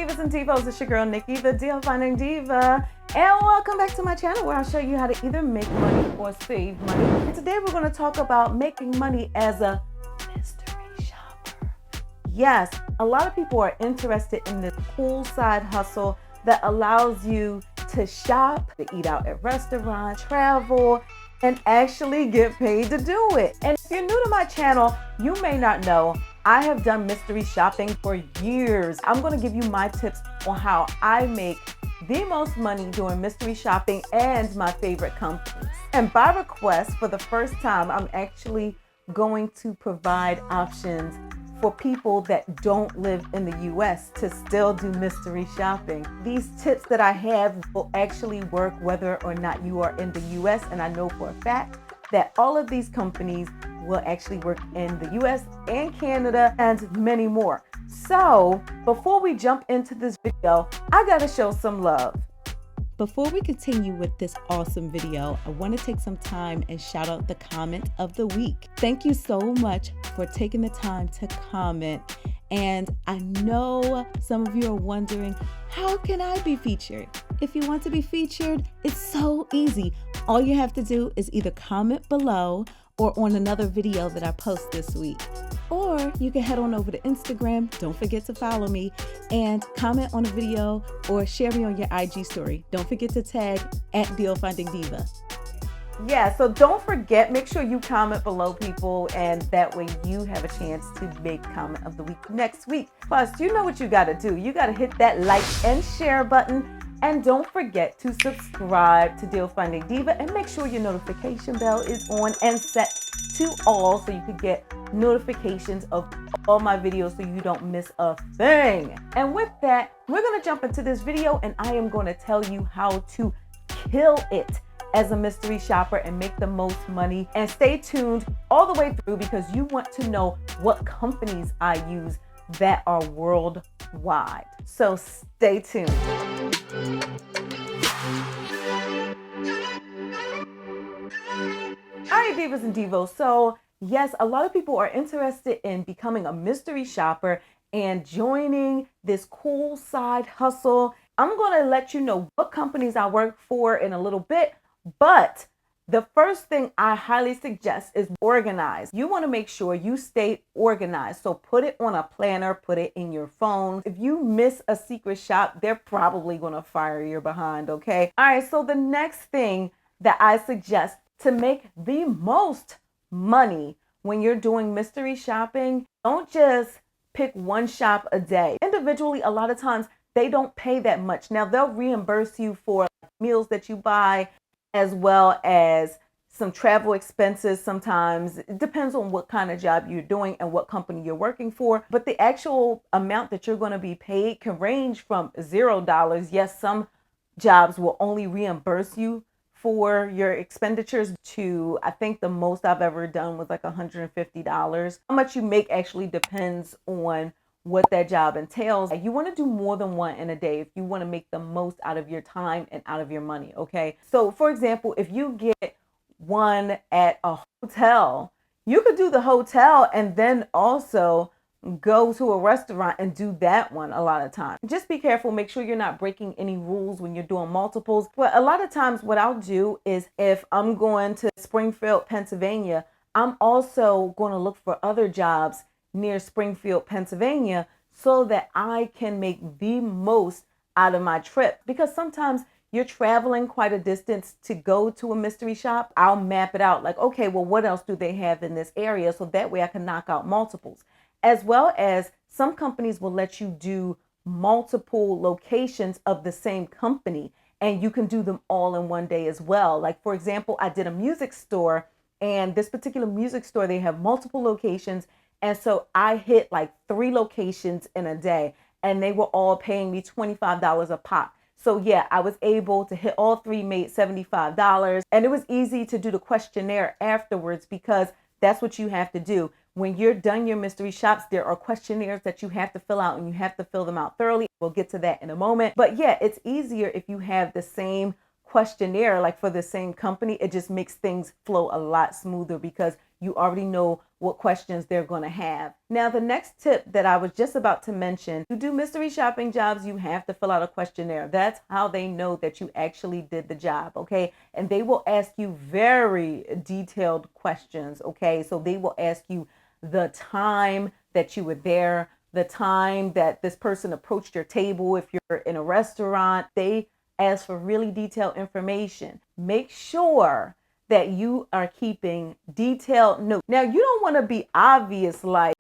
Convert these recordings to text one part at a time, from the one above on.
Divas and Divos, it's your girl Nikki, the Deal Finding Diva, and welcome back to my channel where I'll show you how to either make money or save money. And today we're going to talk about making money as a mystery shopper. Yes, a lot of people are interested in this cool side hustle that allows you to shop, to eat out at restaurants, travel, and actually get paid to do it. And if you're new to my channel, you may not know I have done mystery shopping for years. I'm going to give you my tips on how I make the most money doing mystery shopping and my favorite companies. And by request, for the first time, I'm actually going to provide options for people that don't live in the US to still do mystery shopping. These tips that I have will actually work whether or not you are in the US, and I know for a fact that all of these companies will actually work in the US and Canada and many more. So before we jump into this video, I gotta show some love. Before we continue with this awesome video, I want to take some time and shout out the comment of the week. Thank you so much for taking the time to comment. And I know some of you are wondering, how can I be featured? If you want to be featured, it's so easy. All you have to do is either comment below or on another video that I post this week. Or you can head on over to Instagram, don't forget to follow me, and comment on a video or share me on your IG story. Don't forget to tag at Deal Finding Diva. Yeah, so don't forget, make sure you comment below, people, and that way you have a chance to make comment of the week next week. Plus, you know what you gotta do. You gotta hit that like and share button. And don't forget to subscribe to Deal Finding Diva and make sure your notification bell is on and set to all so you can get notifications of all my videos so you don't miss a thing. And with that, we're gonna jump into this video and I am gonna tell you how to kill it as a mystery shopper and make the most money. And stay tuned all the way through because you want to know what companies I use that are worldwide. So stay tuned. Alright, Divas and Divos. So yes, a lot of people are interested in becoming a mystery shopper and joining this cool side hustle. I'm going to let you know what companies I work for in a little bit, but the first thing I highly suggest is organize. You want to make sure you stay organized. So put it on a planner, put it in your phone. If you miss a secret shop, they're probably going to fire you behind, okay? All right, so the next thing that I suggest to make the most money when you're doing mystery shopping, don't just pick one shop a day. Individually, a lot of times they don't pay that much. Now they'll reimburse you for meals that you buy, as well as some travel expenses sometimes. It depends on what kind of job you're doing and what company you're working for. But the actual amount that you're going to be paid can range from $0. Yes, some jobs will only reimburse you for your expenditures to, I think the most I've ever done was like $150. How much you make actually depends on what that job entails. You want to do more than one in a day if you want to make the most out of your time and out of your money, okay? So for example, if you get one at a hotel, you could do the hotel and then also go to a restaurant and do that one a lot of times. Just be careful, make sure you're not breaking any rules when you're doing multiples. But a lot of times what I'll do is if I'm going to Springfield, Pennsylvania, I'm also going to look for other jobs near Springfield, Pennsylvania, so that I can make the most out of my trip. Because sometimes you're traveling quite a distance to go to a mystery shop. I'll map it out like, okay, well, what else do they have in this area? So that way I can knock out multiples. As well as some companies will let you do multiple locations of the same company, and you can do them all in one day as well. Like, for example, I did a music store, and this particular music store, they have multiple locations. And so I hit like 3 locations in a day and they were all paying me $25 a pop. So yeah, I was able to hit all 3, made $75. And it was easy to do the questionnaire afterwards because that's what you have to do. When you're done your mystery shops, there are questionnaires that you have to fill out and you have to fill them out thoroughly. We'll get to that in a moment. But yeah, it's easier if you have the same questionnaire, like for the same company. It just makes things flow a lot smoother because you already know what questions they're going to have. Now, the next tip that I was just about to mention, to do mystery shopping jobs, you have to fill out a questionnaire. That's how they know that you actually did the job, okay? And they will ask you very detailed questions, okay? So they will ask you the time that you were there, the time that this person approached your table. If you're in a restaurant, they ask for really detailed information. Make sure that you are keeping detailed notes. Now, you don't want to be obvious like,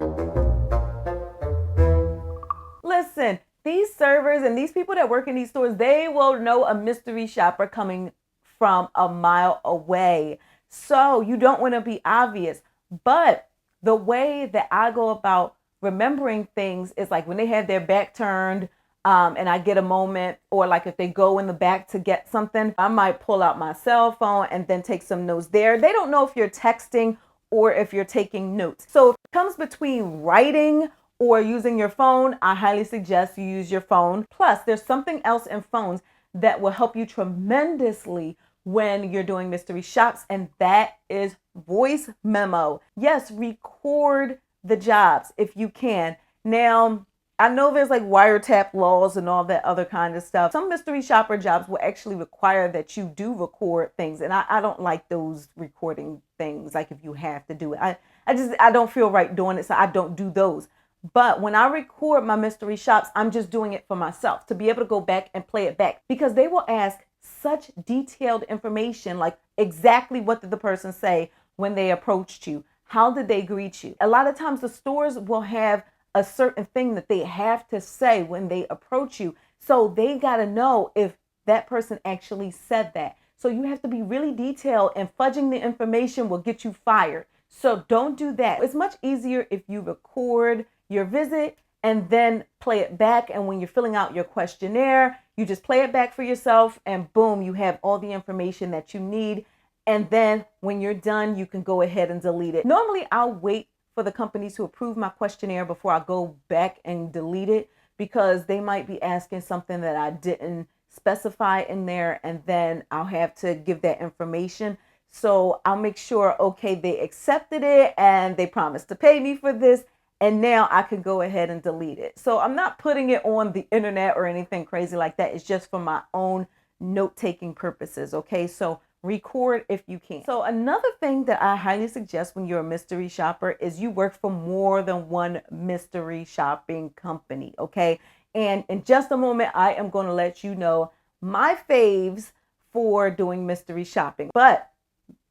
listen, these servers and these people that work in these stores, they will know a mystery shopper coming from a mile away. So you don't want to be obvious. But the way that I go about remembering things is like when they have their back turned, and I get a moment, or like if they go in the back to get something, I might pull out my cell phone and then take some notes there. They don't know if you're texting or if you're taking notes. So if it comes between writing or using your phone, I highly suggest you use your phone. Plus, there's something else in phones that will help you tremendously when you're doing mystery shops, and that is voice memo. Yes, record the jobs if you can. Now, I know there's like wiretap laws and all that other kind of stuff. Some mystery shopper jobs will actually require that you do record things. And I don't like those recording things. Like if you have to do it, I don't feel right doing it. So I don't do those. But when I record my mystery shops, I'm just doing it for myself to be able to go back and play it back, because they will ask such detailed information, like exactly what did the person say when they approached you? How did they greet you? A lot of times the stores will have a certain thing that they have to say when they approach you. So they got to know if that person actually said that. So you have to be really detailed, and fudging the information will get you fired. So don't do that. It's much easier if you record your visit and then play it back. And when you're filling out your questionnaire, you just play it back for yourself, and boom, you have all the information that you need. And then when you're done, you can go ahead and delete it. Normally, I'll wait for the companies to approve my questionnaire before I go back and delete it, because they might be asking something that I didn't specify in there, and then I'll have to give that information. So I'll make sure, okay, they accepted it and they promised to pay me for this, and now I can go ahead and delete it. So I'm not putting it on the internet or anything crazy like that. It's just for my own note-taking purposes, okay? So record if you can. So another thing that I highly suggest when you're a mystery shopper is you work for more than one mystery shopping company, okay? And in just a moment, I am going to let you know my faves for doing mystery shopping. But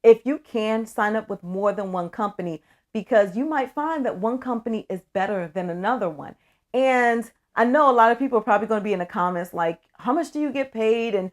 if you can, sign up with more than one company, because you might find that one company is better than another one. And I know a lot of people are probably going to be in the comments like, how much do you get paid? And,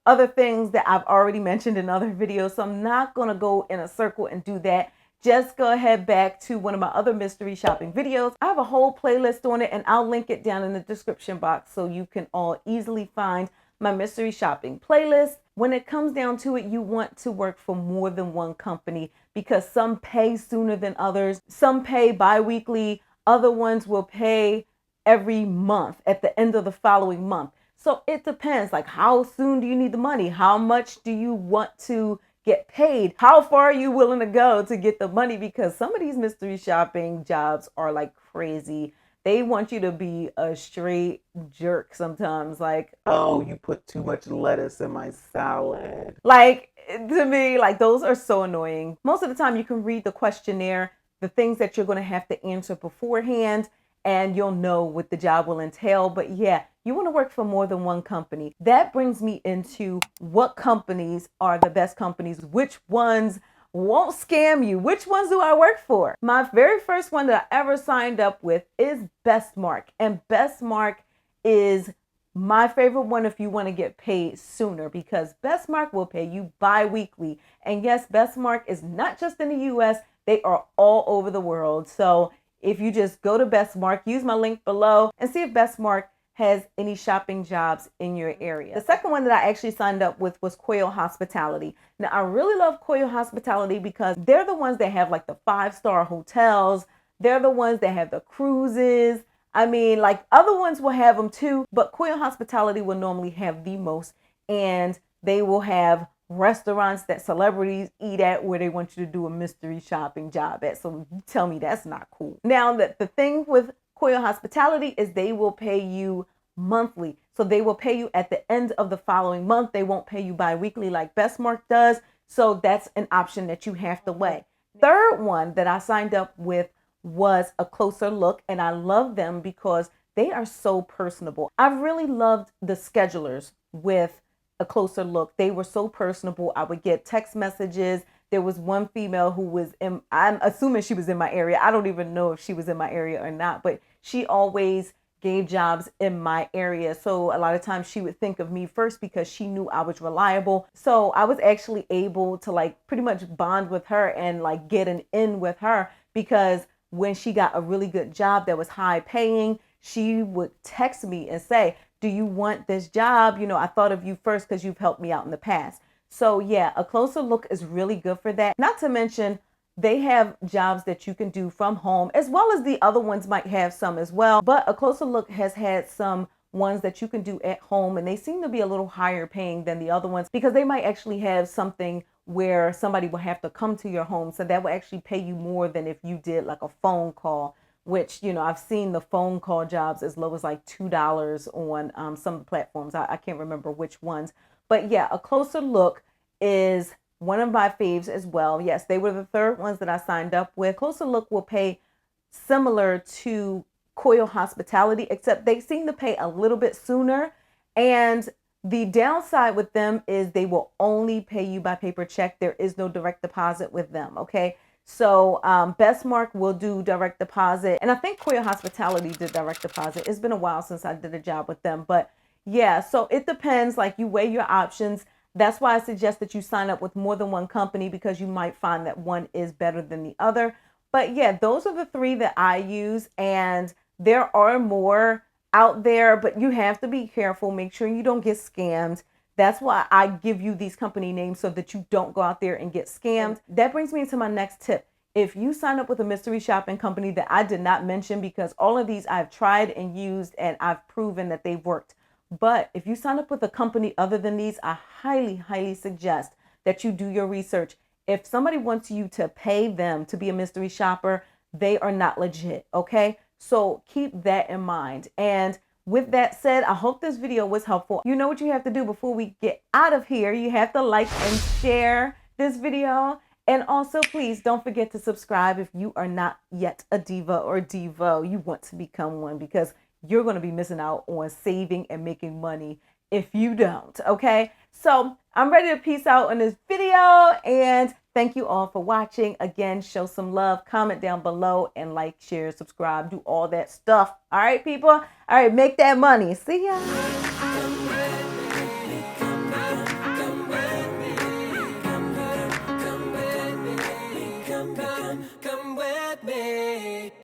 other things that I've already mentioned in other videos. So I'm not going to go in a circle and do that. Just go ahead back to one of my other mystery shopping videos. I have a whole playlist on it, and I'll link it down in the description box so you can all easily find my mystery shopping playlist. When it comes down to it, you want to work for more than one company, because some pay sooner than others. Some pay bi-weekly. Other ones will pay every month at the end of the following month. So it depends, like how soon do you need the money? How much do you want to get paid? How far are you willing to go to get the money? Because some of these mystery shopping jobs are like crazy. They want you to be a straight jerk sometimes. Like, oh, you put too much lettuce in my salad. Like, to me, like those are so annoying. Most of the time you can read the questionnaire, the things that you're going to have to answer beforehand, and you'll know what the job will entail. But yeah, you want to work for more than one company. That brings me into what companies are the best companies, which ones won't scam you, which ones do I work for? My very first one that I ever signed up with is Bestmark. And Bestmark is my favorite one if you want to get paid sooner, because Bestmark will pay you bi-weekly. And yes, Bestmark is not just in the US, they are all over the world. So if you just go to Bestmark, use my link below, and see if Bestmark has any shopping jobs in your area. The second one that I actually signed up with was Quail Hospitality. Now, I really love Quail Hospitality because they're the ones that have like the 5-star hotels. They're the ones that have the cruises. I mean, like other ones will have them too, but Quail Hospitality will normally have the most, and they will have restaurants that celebrities eat at where they want you to do a mystery shopping job at. So you tell me that's not cool. Now, the thing with Coil Hospitality is they will pay you monthly. So they will pay you at the end of the following month. They won't pay you bi-weekly like Bestmark does. So that's an option that you have to weigh. Third one that I signed up with was A Closer Look, and I love them because they are so personable. I've really loved the schedulers with A Closer Look. They were so personable. I would get text messages. There was one female who was in, I'm assuming she was in my area. I don't even know if she was in my area or not, but she always gave jobs in my area. So a lot of times she would think of me first because she knew I was reliable. So I was actually able to like pretty much bond with her and like get an in with her, because when she got a really good job that was high paying, she would text me and say, do you want this job? You know, I thought of you first because you've helped me out in the past. So yeah, A Closer Look is really good for that. Not to mention, they have jobs that you can do from home, as well as the other ones might have some as well. But A Closer Look has had some ones that you can do at home, and they seem to be a little higher paying than the other ones because they might actually have something where somebody will have to come to your home. So that will actually pay you more than if you did like a phone call, which, you know, I've seen the phone call jobs as low as like $2 on some of the platforms. I can't remember which ones. But yeah, A Closer Look is one of my faves as well. Yes, they were the third ones that I signed up with. Closer Look will pay similar to Coil Hospitality, except they seem to pay a little bit sooner. And the downside with them is they will only pay you by paper check. There is no direct deposit with them. Okay. So Bestmark will do direct deposit. And I think Coil Hospitality did direct deposit. It's been a while since I did a job with them. But yeah, so it depends. Like, you weigh your options. That's why I suggest that you sign up with more than one company, because you might find that one is better than the other. But yeah, those are the three that I use. And there are more out there, but you have to be careful. Make sure you don't get scammed. That's why I give you these company names, so that you don't go out there and get scammed. That brings me to my next tip. If you sign up with a mystery shopping company that I did not mention, because all of these I've tried and used and I've proven that they've worked. But if you sign up with a company other than these, I highly, highly suggest that you do your research. If somebody wants you to pay them to be a mystery shopper, they are not legit. Okay. So keep that in mind. And with that said, I hope this video was helpful. You know what you have to do before we get out of here. You have to like and share this video. And also, please don't forget to subscribe if you are not yet a diva or devo. You want to become one, because you're going to be missing out on saving and making money if you don't. Okay. So I'm ready to peace out on this video, and thank you all for watching. Again, show some love, comment down below, and like, share, subscribe, do all that stuff. All right, people. All right. Make that money. See ya.